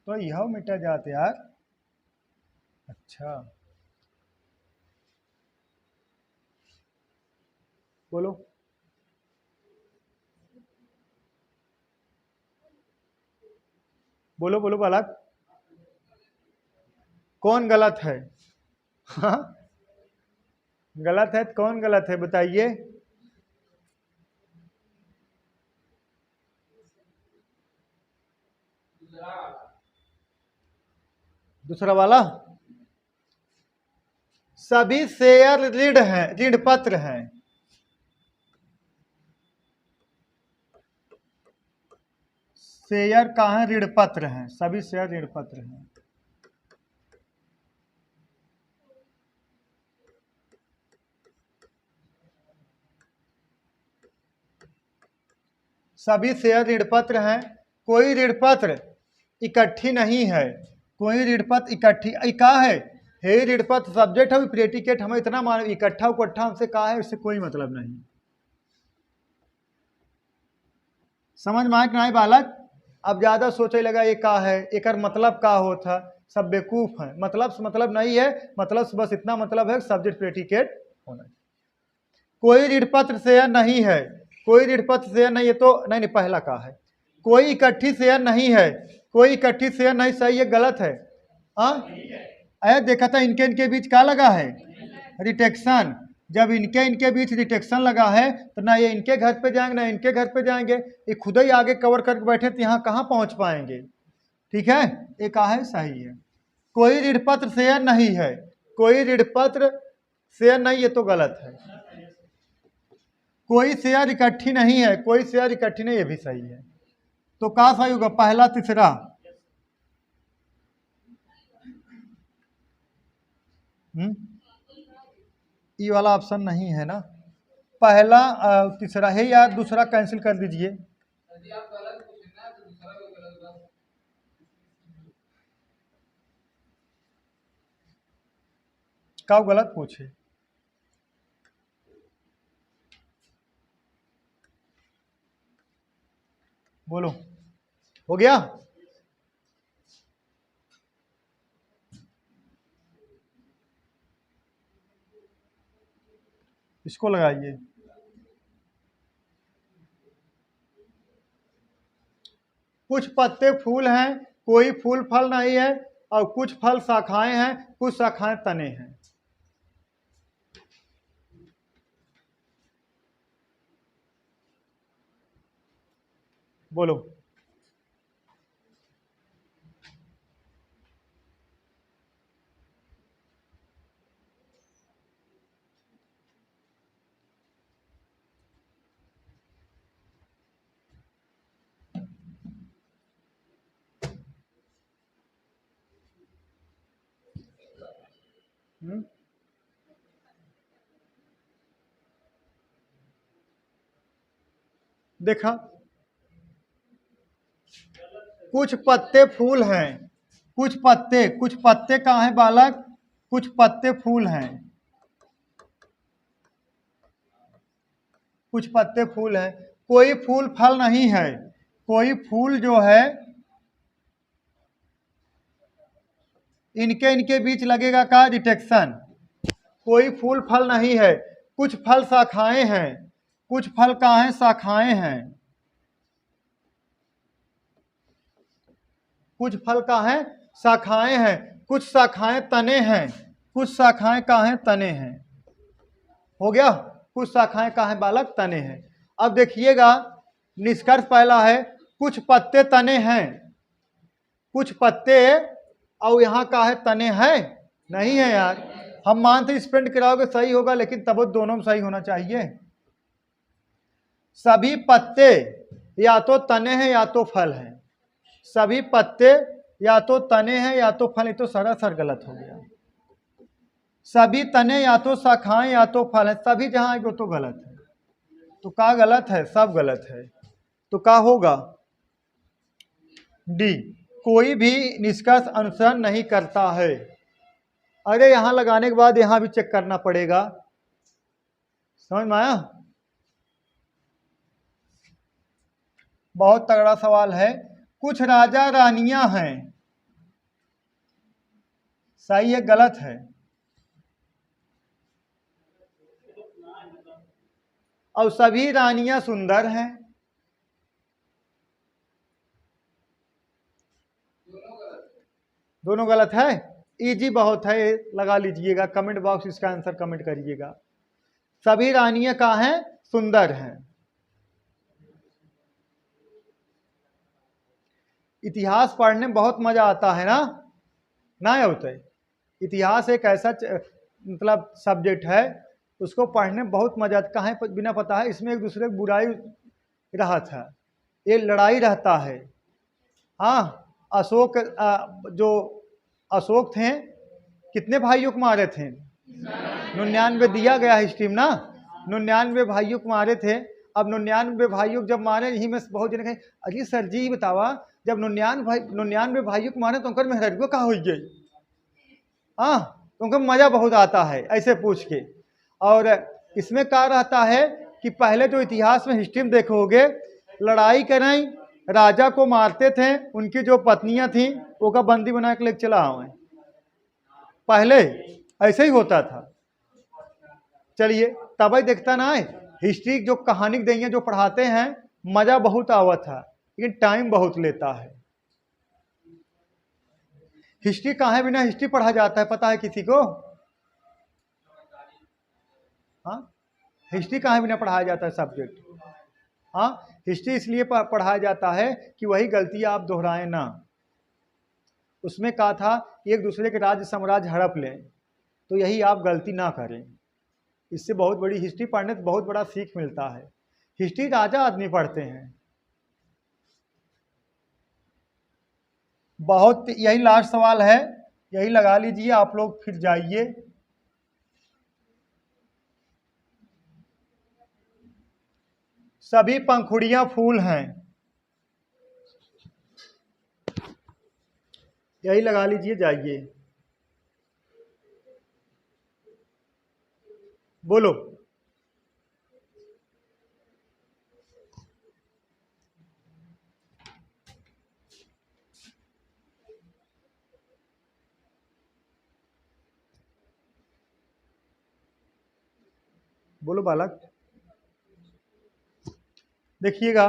तो यह मिटा जाते यार। अच्छा बोलो, बोलो बोलो बालक, कौन गलत है? हाँ गलत है, कौन गलत है बताइए? दूसरा वाला, सभी शेयर ऋण है, ऋण पत्र हैं। शेयर का है ऋण पत्र हैं, सभी शेयर ऋण पत्र हैं। सभी शेयर ऋण पत्र हैं, कोई ऋण पत्र इकट्ठी नहीं है, कोई ऋण पत्र इकट्ठी का है ऋण पत्र सब्जेक्ट है, प्रेडिकेट हमें इतना मान, इकट्ठा उकट्ठा हमसे कहा है, इससे कोई मतलब नहीं। समझ में आए कि नहीं बालक? अब ज्यादा सोचे लगा ये का है, एक मतलब का होता, सब बेवकूफ है। मतलब से मतलब नहीं है, मतलब से बस इतना मतलब है सब्जेक्ट प्रेडिकेट होना चाहिए। कोई ऋण पत्र शेयर नहीं है, कोई ऋण पत्र शेयर नहीं है, तो नहीं पहला का है। कोई इकट्ठी शेयर नहीं है, कोई इकट्ठी शेयर नहीं, सही है गलत है? अरे देखा था इनके इनके बीच क्या लगा है, रिटेक्शन। जब इनके बीच रिटेक्शन लगा है तो ना ये इनके घर पे जाएंगे ना इनके घर पे जाएंगे, ये खुद ही आगे कवर करके बैठे तो यहाँ कहाँ पहुँच पाएंगे। ठीक है, ये का है सही है। कोई ऋण पत्र शेयर नहीं है, कोई ऋण पत्र शेयर नहीं, ये तो गलत है। कोई शेयर इकट्ठी नहीं है, कोई शेयर इकट्ठी नहीं, ये भी सही है। तो का सही होगा, पहला तीसरा? ये वाला ऑप्शन नहीं है ना, पहला तीसरा है यार, दूसरा कैंसिल कर दीजिए। कब गलत पूछे? बोलो, हो गया? इसको लगाइए। कुछ पत्ते फूल हैं, कोई फूल फल नहीं है, और कुछ फल शाखाएं हैं, कुछ शाखाएं तने हैं। बोलो, देखा, कुछ पत्ते फूल हैं, कुछ पत्ते कहाँ हैं बालक? कुछ पत्ते फूल हैं, कुछ पत्ते फूल हैं, कोई फूल फल नहीं है, कोई फूल जो है इनके इनके बीच लगेगा का डिटेक्शन। कोई फूल फल नहीं है, कुछ फल शाखाएं हैं, कुछ फल कहाँ हैं, शाखाएं हैं। कुछ फल कहाँ हैं, शाखाएं हैं, कुछ शाखाएं तने हैं, कुछ शाखाएं कहाँ हैं, तने हैं। हो गया, कुछ शाखाएं कहाँ हैं बालक, तने हैं। अब देखिएगा निष्कर्ष पहला है कुछ पत्ते तने हैं, कुछ पत्ते और यहाँ का है तने हैं, नहीं है यार। हम मानते स्पेंड कराओगे सही होगा, लेकिन तब दोनों में सही होना चाहिए। सभी पत्ते या तो तने हैं या तो फल हैं, सभी पत्ते या तो तने हैं या तो फल, ये तो सरासर गलत हो गया। सभी तने या तो शाखाएं या तो फल है, सभी जहां आएगा तो गलत है। तो का गलत है, सब गलत है। तो का होगा डी, कोई भी निष्कर्ष अनुसरण नहीं करता है। अरे यहां लगाने के बाद यहां भी चेक करना पड़ेगा, समझ में आया। बहुत तगड़ा सवाल है। कुछ राजा रानियां हैं, सही है गलत है, और सभी रानियां सुंदर हैं। दोनों गलत है। इजी बहुत है, लगा लीजिएगा, कमेंट बॉक्स इसका आंसर कमेंट करिएगा। सभी रानियां कहाँ हैं, सुंदर हैं। इतिहास पढ़ने में बहुत मजा आता है ना होता है। इतिहास एक ऐसा मतलब सब्जेक्ट है, उसको पढ़ने में बहुत मजा आता है। कहाँ बिना पता है, इसमें एक दूसरे की बुराई रहा था, ये लड़ाई रहता है। हाँ, अशोक जो अशोक थे कितने भाइयों को मारे थे, 99 दिया गया हिस्ट्री में ना, 99 भाइयों को मारे थे। अब 99 भाइयों को जब मारे, यही में बहुत जने कहे अरे सर जी बतावा, जब 99 भाइयों को मारे तो उनका मेहरबियो कहाँ हो गई। हाँ, तो उनको मजा बहुत आता है ऐसे पूछ के। और इसमें क्या रहता है कि पहले जो इतिहास में हिस्ट्री में देखोगे, लड़ाई करें, राजा को मारते थे, उनकी जो पत्नियां थी वो का बंदी बना के लेके चला आए, पहले ऐसे ही होता था। चलिए तब ही देखता ना है हिस्ट्री जो कहानी देंगे जो पढ़ाते हैं, मजा बहुत आवत है, लेकिन टाइम बहुत लेता है। हिस्ट्री कहाँ बिना हिस्ट्री पढ़ा जाता है, पता है किसी को? हाँ, हिस्ट्री कहाँ बिना पढ़ाया जाता है सब्जेक्ट। हाँ, हिस्ट्री इसलिए पढ़ाया जाता है कि वही गलती आप दोहराएं ना। उसमें कहा था एक दूसरे के राज्य साम्राज्य हड़प लें, तो यही आप गलती ना करें। इससे बहुत बड़ी हिस्ट्री पढ़ने से बहुत बड़ा सीख मिलता है। हिस्ट्री राजा आदमी पढ़ते हैं। बहुत, यही लास्ट सवाल है, यही लगा लीजिए आप लोग, फिर जाइए। सभी पंखुड़ियां फूल हैं, यही लगा लीजिए, जाइए बोलो। बोलो बालक। देखिएगा,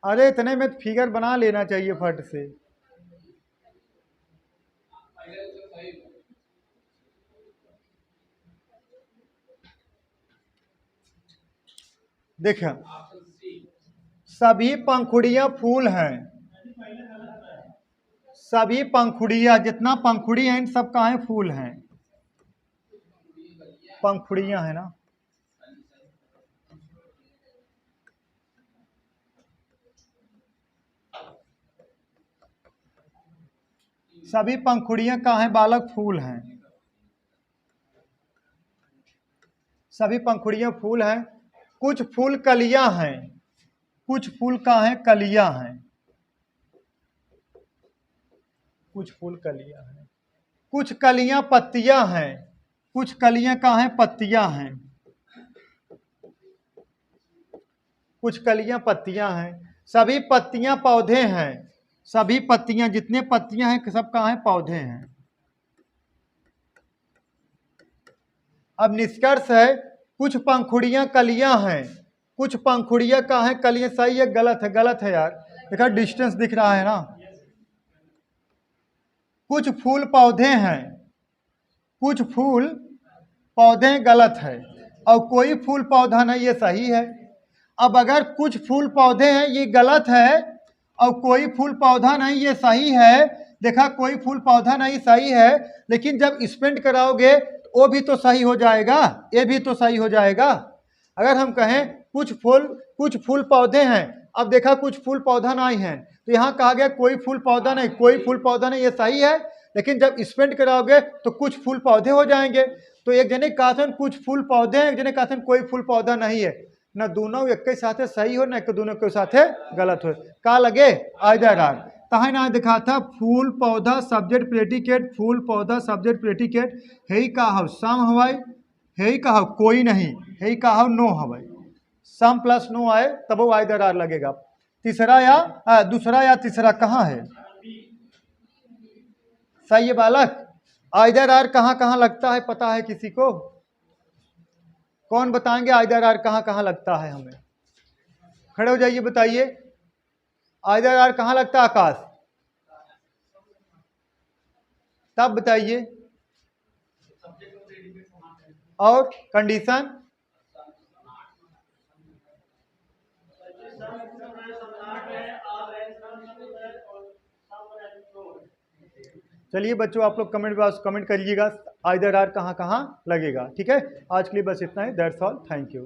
अरे इतने में फिगर बना लेना चाहिए फट से। देखिए, सभी पंखुड़ियां फूल हैं, सभी पंखुड़ियां, जितना पंखुड़ी हैं इन सब कहाँ हैं, फूल हैं। पंखुड़ियां है ना, सभी पंखुड़ियां कहाँ हैं बालक, फूल हैं। सभी पंखुड़ियां फूल हैं। कुछ फूल कलियां हैं, कुछ फूल कहाँ हैं, कलियां हैं। कुछ फूल कलियां हैं, कुछ कलियां पत्तियां हैं, कुछ कलियां कहाँ हैं, पत्तियां हैं। कुछ कलियां पत्तियां हैं। सभी पत्तियां पौधे हैं, सभी पत्तियां, जितने पत्तियां हैं सब कहाँ हैं, पौधे हैं। अब निष्कर्ष है, कुछ पंखुड़ियां कलियां हैं, कुछ पंखुड़ियां कहाँ हैं, कलियां। सही है गलत है? गलत है यार, देखा डिस्टेंस दिख रहा है ना। कुछ फूल पौधे हैं, कुछ फूल पौधे गलत है, और कोई फूल पौधा नहीं, ये सही है। अब अगर कुछ फूल पौधे हैं ये गलत है, और कोई फूल पौधा नहीं ये सही है। देखा, कोई फूल पौधा नहीं सही है, लेकिन जब स्पेंड कराओगे तो वो भी तो सही हो जाएगा, ये भी तो सही हो जाएगा। अगर हम कहें कुछ फूल पौधे हैं, अब देखा कुछ फूल पौधा नहीं है, तो यहाँ कहा गया कोई फूल पौधा नहीं, कोई फूल पौधा नहीं, ये सही है। लेकिन जब स्पेंड कराओगे तो कुछ फूल पौधे हो जाएंगे। तो एक जने कहा था कुछ फूल पौधे हैं, एक जने कहा था कोई फूल पौधा नहीं है। न दोनों एक के साथ सही हो, न दोनों के साथ गलत हो। का लगे आइदर आर। तहाँ ना दिखा था फूल पौधा सब्जेक्ट प्रेडिकेट, फूल पौधा सब्जेक्ट प्रेडिकेट। है ही कहा सम हवाई, है ही कहा कोई नहीं, है ही कहा नो हवाई। सम प्लस नो आए तब वो आइदर आर लगेगा। तीसरा या दूसरा या तीसरा कहाँ है? सही है बालक। आइदर आर कहाँ कहाँ लगता है, पता है किसी को? कौन बताएंगे आइदर आर कहाँ कहाँ लगता है? हमें खड़े हो जाइए, बताइए आइदर आर कहाँ लगता है? आकाश, तब बताइए। और कंडीशन? चलिए बच्चों, आप लोग कमेंट करिएगा आइदर आर कहाँ कहाँ लगेगा। ठीक है, आज के लिए बस इतना ही। That's all, thank you.